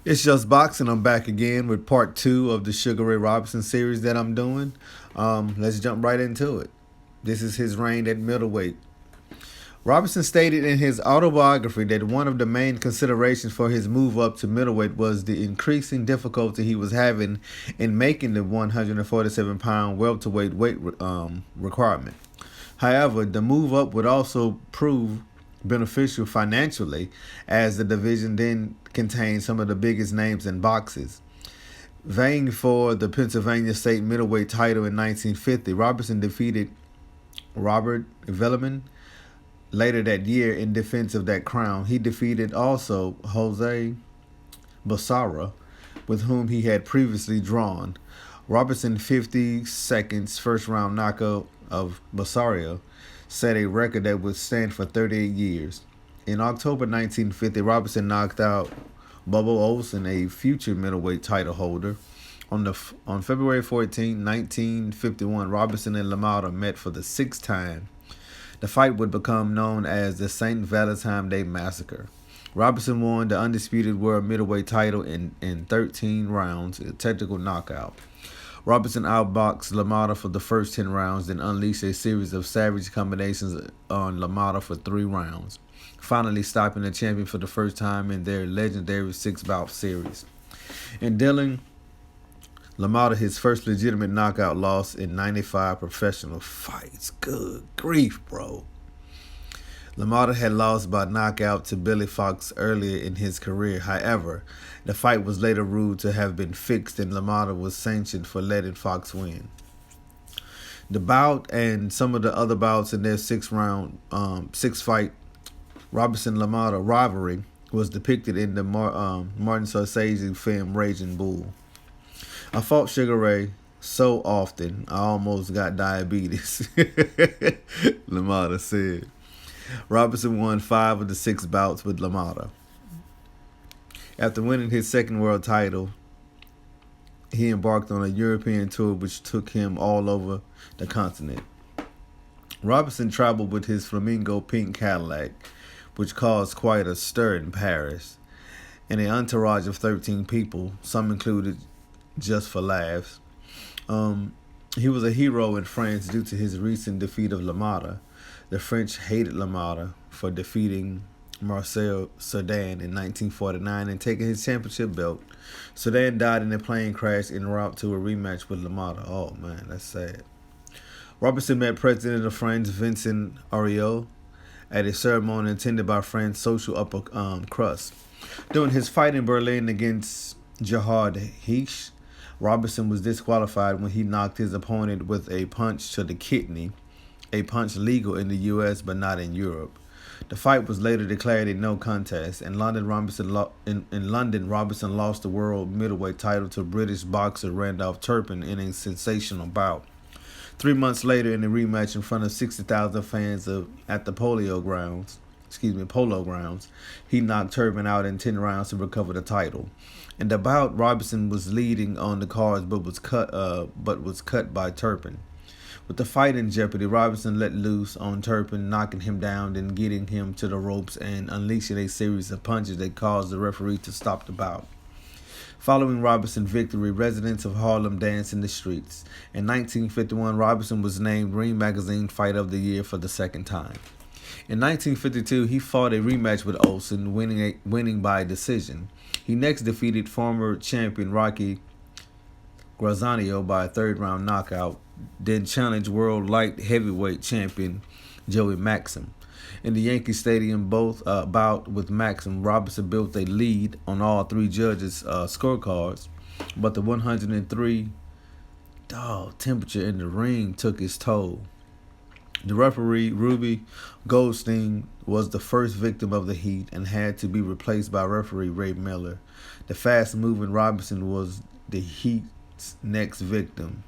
It's Just Boxing. I'm back again with part two of the Sugar Ray Robinson series that I'm doing. Let's jump right into it. This is his reign at middleweight. Robinson stated in his autobiography that one of the main considerations for his move up to middleweight was the increasing difficulty he was having in making the 147-pound welterweight weight requirement. However, the move up would also prove beneficial financially, as the division then contained some of the biggest names in boxes. Vying for the Pennsylvania State middleweight title in 1950, Robertson defeated Robert Velleman. Later that year, in defense of that crown, he defeated also Jose Basara, with whom he had previously drawn. Robertson's 50 seconds first round knockout of Basilio set a record that would stand for 38 years. In October 1950, Robertson knocked out Bubba Olson, a future middleweight title holder. On February 14, 1951, Robertson and LaMotta met for the sixth time. The fight would become known as the St. Valentines Day Massacre. Robertson won the undisputed world middleweight title in 13 rounds, a technical knockout. Robertson outboxed LaMotta for the first 10 rounds, then unleashed a series of savage combinations on LaMotta for 3 rounds, finally stopping the champion for the first time in their legendary 6-bout series. In dealing LaMotta his first legitimate knockout loss in 95 professional fights. Good grief, bro. LaMotta had lost by knockout to Billy Fox earlier in his career. However, the fight was later ruled to have been fixed, and LaMotta was sanctioned for letting Fox win. The bout and some of the other bouts in their six-fight Robertson-LaMotta rivalry was depicted in the Martin Scorsese film Raging Bull. I fought Sugar Ray so often I almost got diabetes, LaMotta said. Robertson won 5 of the 6 bouts with LaMotta. After winning his second world title, he embarked on a European tour which took him all over the continent. Robertson traveled with his flamingo pink Cadillac, which caused quite a stir in Paris, and an entourage of 13 people, some included just for laughs. He was a hero in France due to his recent defeat of LaMotta. The French hated LaMotta for defeating Marcel Cerdan in 1949 and taking his championship belt. Cerdan died in a plane crash en route to a rematch with LaMotta. Oh man, that's sad. Robertson met President of France Vincent Auriol at a ceremony attended by France's social upper crust. During his fight in Berlin against Gerhard Heesch, Robertson was disqualified when he knocked his opponent with a punch to the kidney, a punch legal in the U.S. but not in Europe. The fight was later declared a no contest. In London, Robertson lost the world middleweight title to British boxer Randolph Turpin in a sensational bout. 3 months later, in a rematch in front of 60,000 fans at the Polo Grounds, he knocked Turpin out in 10 rounds to recover the title. In the bout, Robertson was leading on the cards but was cut by Turpin. With the fight in jeopardy, Robertson let loose on Turpin, knocking him down, then getting him to the ropes and unleashing a series of punches that caused the referee to stop the bout. Following Robertson's victory, residents of Harlem danced in the streets. In 1951, Robertson was named Ring Magazine Fight of the Year for the second time. In 1952, he fought a rematch with Olson, winning by decision. He next defeated former champion Rocky Graziano by a third-round knockout, then challenged world light heavyweight champion Joey Maxim. In the Yankee Stadium bout with Maxim, Robertson built a lead on all 3 judges' scorecards, but the 103 temperature in the ring took its toll. The referee, Ruby Goldstein, was the first victim of the heat and had to be replaced by referee Ray Miller. The fast-moving Robertson was the heat's next victim.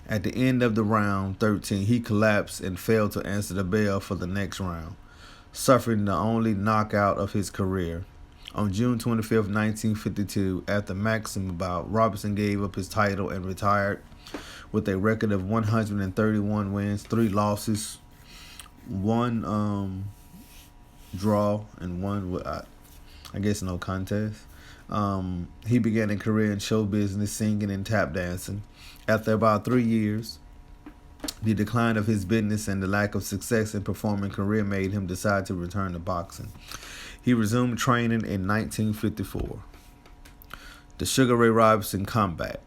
At the end of the round 13, he collapsed and failed to answer the bell for the next round, suffering the only knockout of his career. On June 25, 1952, after Maxim bout, Robertson gave up his title and retired with a record of 131 wins, 3 losses, 1 draw, and 1 I guess no contest. He began a career in show business, singing and tap dancing. After about 3 years, the decline of his business and the lack of success in performing career made him decide to return to boxing. He resumed training in 1954. The Sugar Ray Robinson comeback.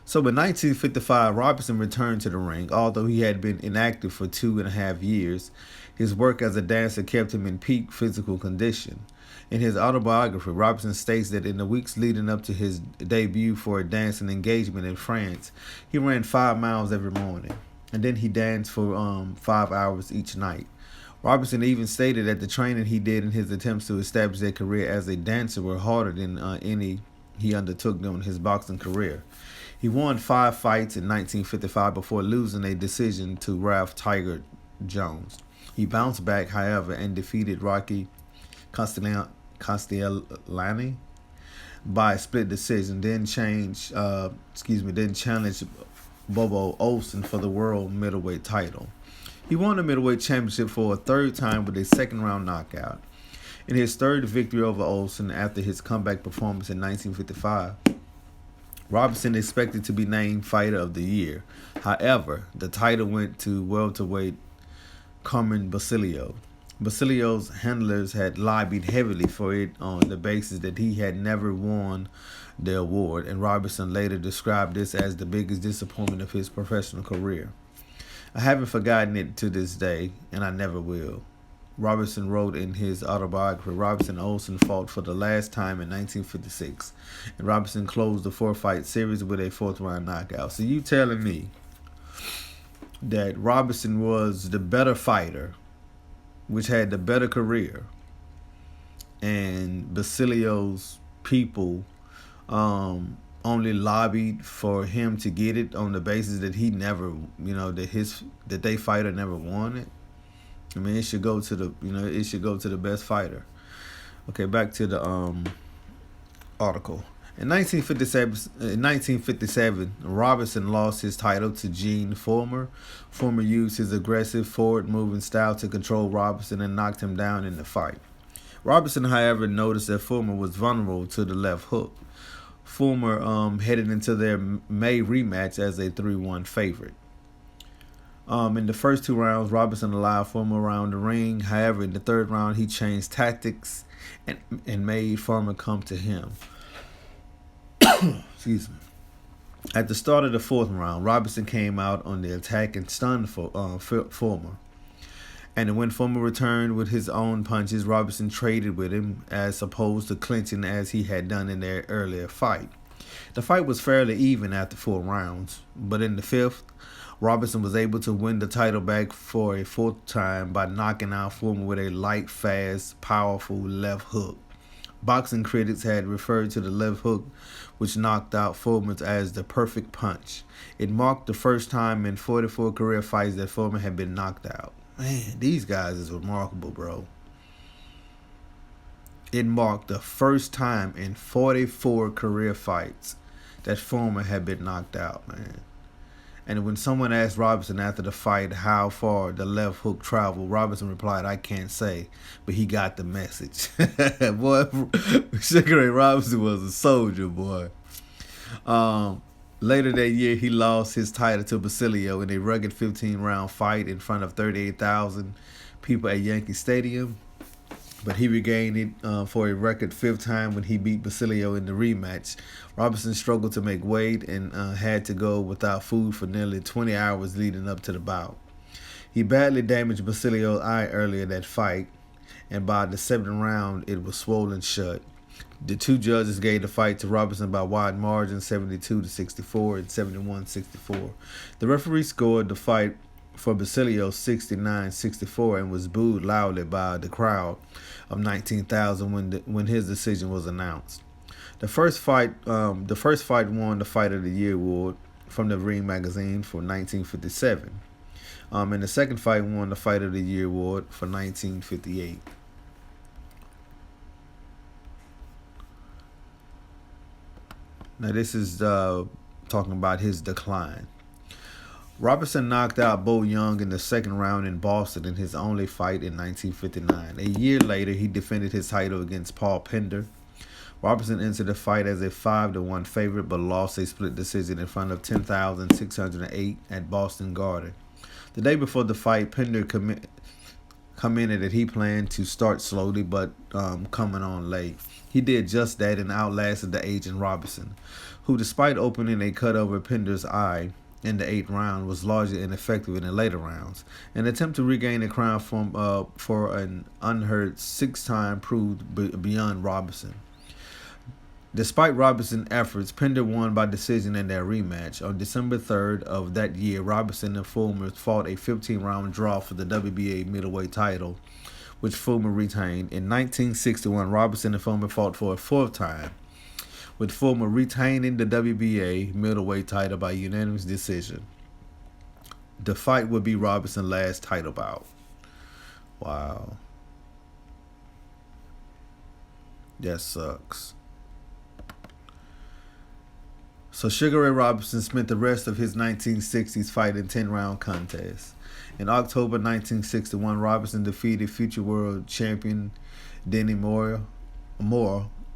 So in 1955, Robertson returned to the ring. Although he had been inactive for 2.5 years, his work as a dancer kept him in peak physical condition. In his autobiography, Robertson states that in the weeks leading up to his debut for a dancing engagement in France, he ran 5 miles every morning, and then he danced for 5 hours each night. Robertson even stated that the training he did in his attempts to establish a career as a dancer were harder than any he undertook during his boxing career. He won 5 fights in 1955 before losing a decision to Ralph Tiger Jones. He bounced back, however, and defeated Rocky Castellani by a split decision. Then challenged Bobo Olsen for the world middleweight title. He won the middleweight championship for a third time with a second-round knockout. In his third victory over Olsen after his comeback performance in 1955, Robertson expected to be named Fighter of the Year. However, the title went to welterweight Carmen Basilio. Basilio's handlers had lobbied heavily for it on the basis that he had never won the award, and Robertson later described this as the biggest disappointment of his professional career. I haven't forgotten it to this day, and I never will. Robertson wrote in his autobiography, Robertson and Olsen fought for the last time in 1956, and Robertson closed the 4-fight series with a 4th-round knockout. So you telling me that Robertson was the better fighter, which had the better career, and Basilio's people only lobbied for him to get it on the basis that he never, that they fighter never won it? I mean, it should go to the best fighter. Okay, back to the article. In 1957, Robertson lost his title to Gene Foreman. Foreman used his aggressive, forward-moving style to control Robertson and knocked him down in the fight. Robertson, however, noticed that Foreman was vulnerable to the left hook. Foreman headed into their May rematch as a 3-1 favorite. In the first 2 rounds, Robertson allowed Foreman around the ring. However, in the 3rd round, he changed tactics and made Foreman come to him. Excuse me. At the start of the 4th round, Robertson came out on the attack and stunned Foreman. And when Foreman returned with his own punches, Robertson traded with him as opposed to clinching as he had done in their earlier fight. The fight was fairly even after 4 rounds, but in the 5th, Robertson was able to win the title back for a 4th time by knocking out Foreman with a light, fast, powerful left hook. Boxing critics had referred to the left hook, which knocked out Foreman, as the perfect punch. It marked the first time in 44 career fights that Foreman had been knocked out. Man, these guys is remarkable, bro. It marked the first time in 44 career fights that Foreman had been knocked out, man. And when someone asked Robertson after the fight how far the left hook traveled, Robertson replied, "I can't say, but he got the message." Boy, Sugar Ray Robinson was a soldier, boy. Later that year, he lost his title to Basilio in a rugged 15-round fight in front of 38,000 people at Yankee Stadium. But he regained it for a record 5th time when he beat Basilio in the rematch. Robertson struggled to make weight and had to go without food for nearly 20 hours leading up to the bout. He badly damaged Basilio's eye earlier that fight, and by the 7th round, it was swollen shut. The 2 judges gave the fight to Robertson by wide margin, 72-64 and 71-64. The referee scored the fight for Basilio 69-64 and was booed loudly by the crowd of 19,000 when his decision was announced. The first fight won the Fight of the Year award from the Ring magazine for 1957. And the second fight won the Fight of the Year award for 1958. Now this is talking about his decline. Robertson knocked out Bo Young in the 2nd round in Boston in his only fight in 1959. A year later, he defended his title against Paul Pender. Robertson entered the fight as a 5-1 favorite, but lost a split decision in front of 10,608 at Boston Garden. The day before the fight, Pender commented that he planned to start slowly, but coming on late. He did just that and outlasted the aging Robertson, who, despite opening a cut over Pender's eye in the 8th round, was largely ineffective in the later rounds. An attempt to regain the crown for an unheard 6-time proved beyond Robertson. Despite Robertson's efforts, Pender won by decision in their rematch. On December 3rd of that year, Robertson and Foreman fought a 15-round draw for the WBA middleweight title, which Foreman retained. In 1961, Robertson and Foreman fought for a 4th time, with Foreman retaining the WBA middleweight title by unanimous decision. The fight would be Robertson's last title bout. Wow. That sucks. So Sugar Ray Robinson spent the rest of his 1960s fighting 10-round contests. In October 1961, Robinson defeated future world champion Denny Moore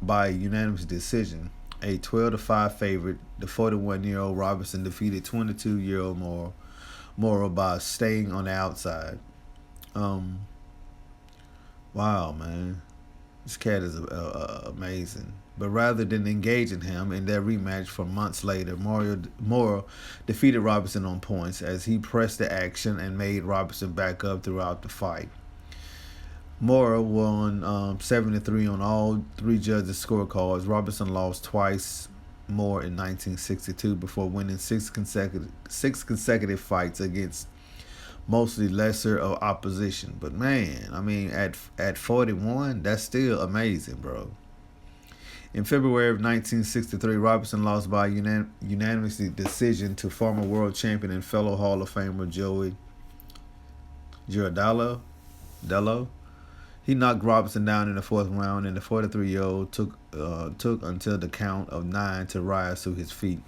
by unanimous decision. A 12-5 favorite, the 41-year-old Robinson defeated 22-year-old Moore by staying on the outside. Wow, man. This cat is amazing. But rather than engaging him in their rematch for months later, Moore defeated Robertson on points as he pressed the action and made Robertson back up throughout the fight. Moore won 7-3 on all 3 judges' scorecards. Robertson lost twice more in 1962 before winning 6 consecutive fights against mostly lesser of opposition. But man, I mean, at 41, that's still amazing, bro. In February of 1963, Robertson lost by unanimous decision to former world champion and fellow Hall of Famer Joey Giardello. He knocked Robertson down in the 4th round, and the 43-year-old took until the count of 9 to rise to his feet.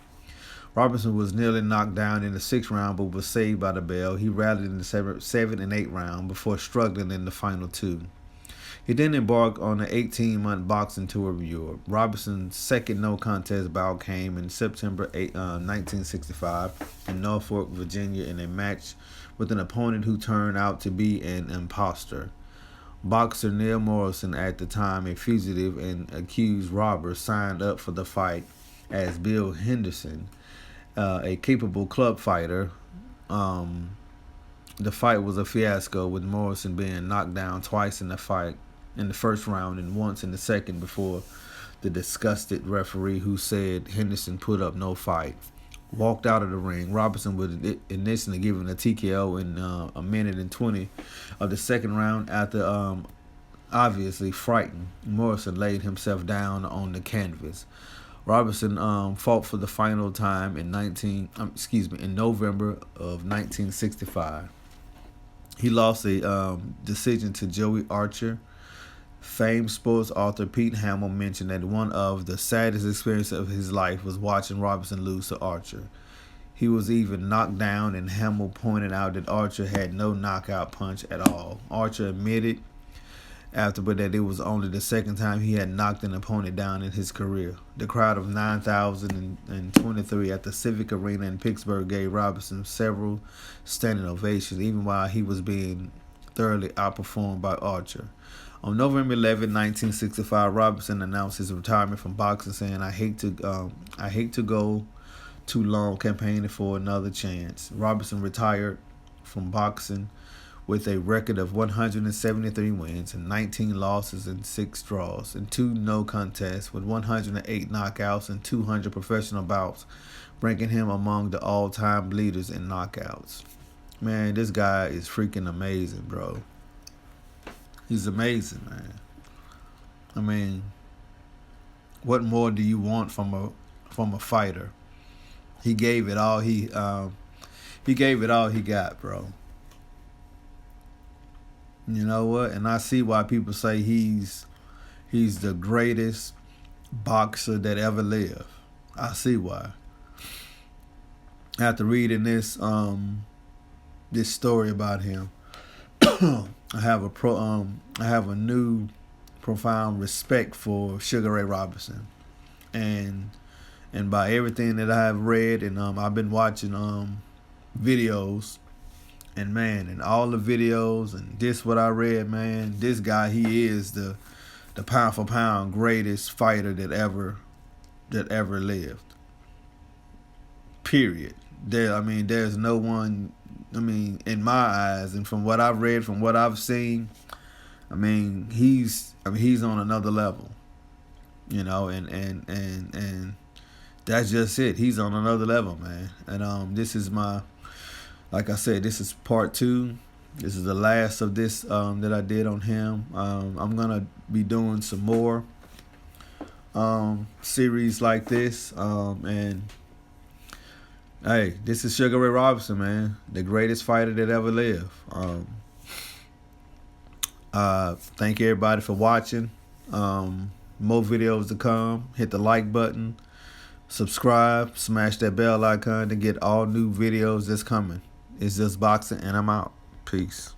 Robertson was nearly knocked down in the 6th round, but was saved by the bell. He rallied in the 7th and 8th round before struggling in the final 2. He then embarked on an 18-month boxing tour of Europe. Robertson's second no-contest bout came in September 1965 in Norfolk, Virginia, in a match with an opponent who turned out to be an imposter. Boxer Neil Morrison, at the time a fugitive and accused robber, signed up for the fight as Bill Henderson, a capable club fighter. The fight was a fiasco, with Morrison being knocked down twice in the fight, in the 1st round and once in the 2nd, before the disgusted referee, who said Henderson put up no fight, walked out of the ring. Robertson was initially given a TKO in a minute and 20 of the 2nd round. After obviously frightened, Morrison laid himself down on the canvas. Robertson fought for the final time in November of 1965. He lost a decision to Joey Archer. Famed sports author Pete Hamill mentioned that one of the saddest experiences of his life was watching Robertson lose to Archer. He was even knocked down, and Hamill pointed out that Archer had no knockout punch at all. Archer admitted afterward that it was only the 2nd time he had knocked an opponent down in his career. The crowd of 9,023 at the Civic Arena in Pittsburgh gave Robertson several standing ovations, even while he was being thoroughly outperformed by Archer. On November 11, 1965, Robertson announced his retirement from boxing, saying, I hate to go too long campaigning for another chance." Robertson retired from boxing with a record of 173 wins and 19 losses and 6 draws and 2 no contests, with 108 knockouts and 200 professional bouts, ranking him among the all-time leaders in knockouts. Man, this guy is freaking amazing, bro. He's amazing, man. I mean, what more do you want from a fighter? He gave it all. He gave it all he got, bro. You know what? And I see why people say he's the greatest boxer that ever lived. I see why. After reading this story about him, I have a new profound respect for Sugar Ray Robertson, and by everything that I have read, and I've been watching videos, and man, and all the videos, and this what I read, man, this guy, he is the pound for pound greatest fighter that ever lived. Period. There's no one. In my eyes, and from what I've read, from what I've seen, he's on another level. And that's just it. He's on another level, man. And this is like I said, this is part 2. This is the last of this that I did on him. I'm gonna be doing some more series like this. And hey, this is Sugar Ray Robertson, man, the greatest fighter that ever lived. Thank everybody for watching. More videos to come. Hit the like button, subscribe, smash that bell icon to get all new videos that's coming. It's Just Boxing, and I'm out. Peace.